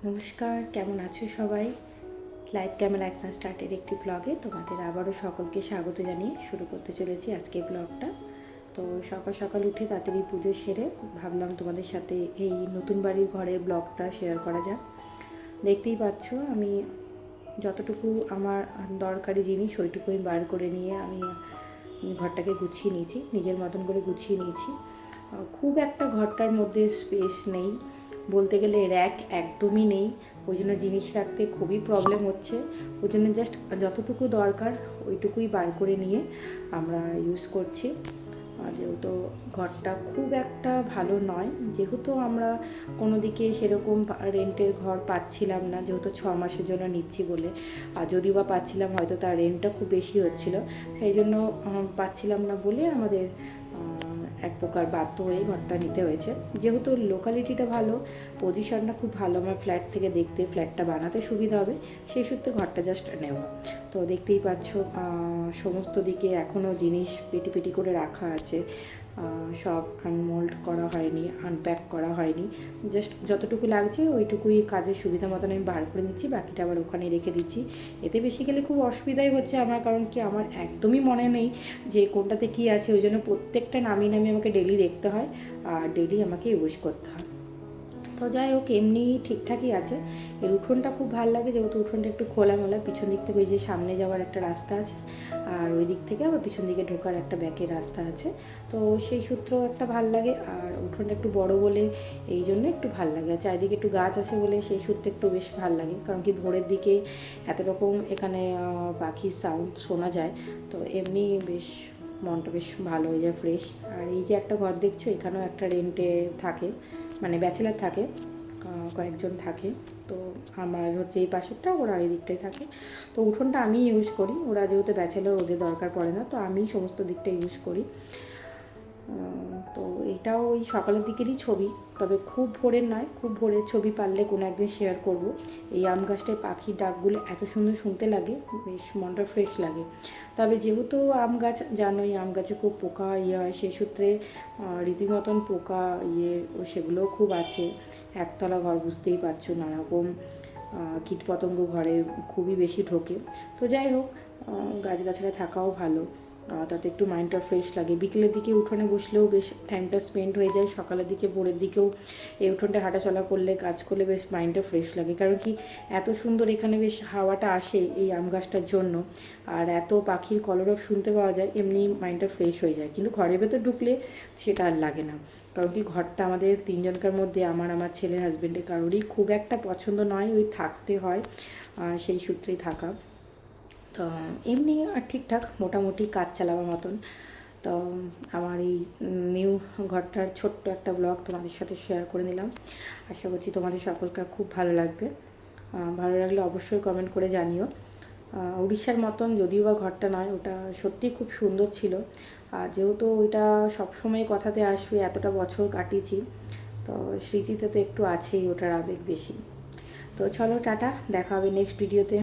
নমস্কার, কেমন আছো সবাই? লাইভ ক্যামেরা অ্যাকশন স্টার্টের একটি ব্লগে তোমাদের আবারও সকলকে স্বাগত জানিয়ে শুরু করতে চলেছি আজকে ব্লগটা। তো সকাল সকাল উঠে তাড়াতাড়ি পুজো সেরে ভাবলাম তোমাদের সাথে এই নতুন বাড়ির ঘরের ব্লগটা শেয়ার করা যাক। দেখতেই পাচ্ছ আমি যতটুকু আমার দরকারি জিনিস ওইটুকুই বার করে নিয়ে আমি ঘরটাকে গুছিয়ে নিয়েছি, নিজের মতন করে গুছিয়ে নিয়েছি। খুব একটা ঘরটার মধ্যে স্পেস নেই, বলতে গেলে র্যাক একদমই নেই। ওই জন্য জিনিস রাখতে খুবই প্রবলেম হচ্ছে। ওই জন্য জাস্ট যতটুকু দরকার ওইটুকুই বার করে নিয়ে আমরা ইউজ করছি। যেহেতু ঘরটা খুব একটা ভালো নয়, যেহেতু আমরা কোনো দিকে সেরকম রেন্টের ঘর পাচ্ছিলাম না, যেহেতু 6 মাসের জন্য নিচ্ছি বলে। আর যদিও বা পাচ্ছিলাম, হয়তো তার রেন্টটা খুব বেশি হচ্ছিলো, সেই জন্য পাচ্ছিলাম না বলে আমাদের এক প্রকার বাধ্য হয়ে ঘরটা নিতে হয়েছে। যেহেতু লোকালিটিটা ভালো, পজিশনটা খুব ভালো, আমার ফ্ল্যাট থেকে দেখতে ফ্ল্যাটটা বানাতে সুবিধা হবে, সেই সূত্রে ঘরটা জাস্ট নেওয়া। তো দেখতেই পাচ্ছ সমস্ত দিকে এখনও জিনিস পেটি পেটি করে রাখা আছে, সব আনমোল্ড করা হয়নি, আনপ্যাক করা হয়নি। জাস্ট যতটুকু লাগছে ওইটুকুই কাজের সুবিধা মতন আমি বার করে নিচ্ছি, বাকিটা আবার ওখানে রেখে দিচ্ছি। এতে বেশি গেলে খুব অসুবিধাই হচ্ছে আমার, কারণ কি আমার একদমই মনে নেই যে কোনটাতে কী আছে। ওই জন্য প্রত্যেকটা নামিয়ে নামিয়ে আমাকে ডেলি দেখতে হয় আর ডেলি আমাকে ইউজ করতে হয়। তো যাই হোক, এমনি ঠিকঠাকই আছে। এর উঠোনটা খুব ভালো লাগে, যেহেতু উঠোনটা একটু খোলামেলা। পিছন দিক থেকে ওই যে সামনে যাওয়ার একটা রাস্তা আছে, আর ওই দিক থেকে আবার পিছন দিকে ঢোকার একটা ব্যাকের রাস্তা আছে। তো সেই সূত্রেও একটা ভাল লাগে, আর উঠোনটা একটু বড় বলে এই জন্য একটু ভাল লাগে। আর চারিদিকে একটু গাছ আছে বলে সেই সূত্রে একটু বেশ ভাল লাগে, কারণ কি ভোরের দিকে এত রকম এখানে পাখির সাউন্ড শোনা যায়। তো এমনি বেশ মনটা বেশ ভালো হয়ে যায়, ফ্রেশ। আর এই যে একটা ঘর দেখছো, এখানেও একটা রেন্টে থাকে, মানে ব্যাচেলার থাকে, কয়েকজন থাকে। তো আমার হচ্ছে এই পাশেরটা, ওরা এই দিকটাই থাকে। তো উঠোনটা আমি ইউজ করি, ওরা যেহেতু ব্যাচেলার ওদের দরকার পড়ে না, তো আমি সমস্ত দিকটা ইউজ করি। তো এটাও ওই সকালের দিকেরই ছবি, তবে খুব ভোরের নয়, খুব ভোরের ছবি পারলে কোনো একদিন শেয়ার করব। এই আম গাছটায় পাখির ডাকগুলো এত সুন্দর শুনতে লাগে, বেশ মনটা ফ্রেশ লাগে। তবে যেহেতু আম গাছ জানোই, আম গাছে খুব পোকা হয়, সেই সূত্রে রীতিমতন পোকা সেগুলোও খুব আছে। একতলা ঘর, বুঝতেই পারছো, নানারকম কীটপতঙ্গ ঘরে খুবই বেশি ঢোকে। তো যাই হোক, গাছগাছালি থাকাও ভালো, তাতে একটু মাইন্ডটা ফ্রেশ লাগে। বিকেলের দিকে উঠোনে বসলেও বেশ টাইমটা স্পেন্ড হয়ে যায়। সকালের দিকে ভোরের দিকেও এই উঠোনটা হাঁটাচলা করলে, কাজ করলে বেশ মাইন্ডটা ফ্রেশ লাগে, কারণ কি এত সুন্দর এখানে বেশ হাওয়াটা আসে এই আম গাছটার জন্য, আর এত পাখির কলরব শুনতে পাওয়া যায়, এমনি মাইন্ডটা ফ্রেশ হয়ে যায়। কিন্তু ঘরের ভেতর ঢুকলে সেটা আর লাগে না, কারণ কি ঘরটা আমাদের তিনজনকার মধ্যে, আমার ছেলের হাজব্যান্ডের কারোরই খুব একটা পছন্দ নয়, ওই থাকতে হয়, সেই সূত্রেই থাকা। তো এমনি আর ঠিকঠাক মোটামুটি কাজ চালাবার মতন। তো আমার এই নিউ ঘরটার ছোট্ট একটা ব্লগ তোমাদের সাথে শেয়ার করে নিলাম। আশা করছি তোমাদের সকলকার খুব ভালো লাগবে। ভালো লাগলে অবশ্যই কমেন্ট করে জানিও। উড়িষ্যার মতন যদিও বা ঘরটা নয়, ওটা সত্যিই খুব সুন্দর ছিল। আর যেহেতু ওইটা সবসময় কথাতে আসবে, এতটা বছর কাটিয়েছি, তো স্মৃতিতে তো একটু আছেই ওটার আবেগ বেশি। তো চলো, টাটা, দেখা হবে নেক্সট ভিডিওতে।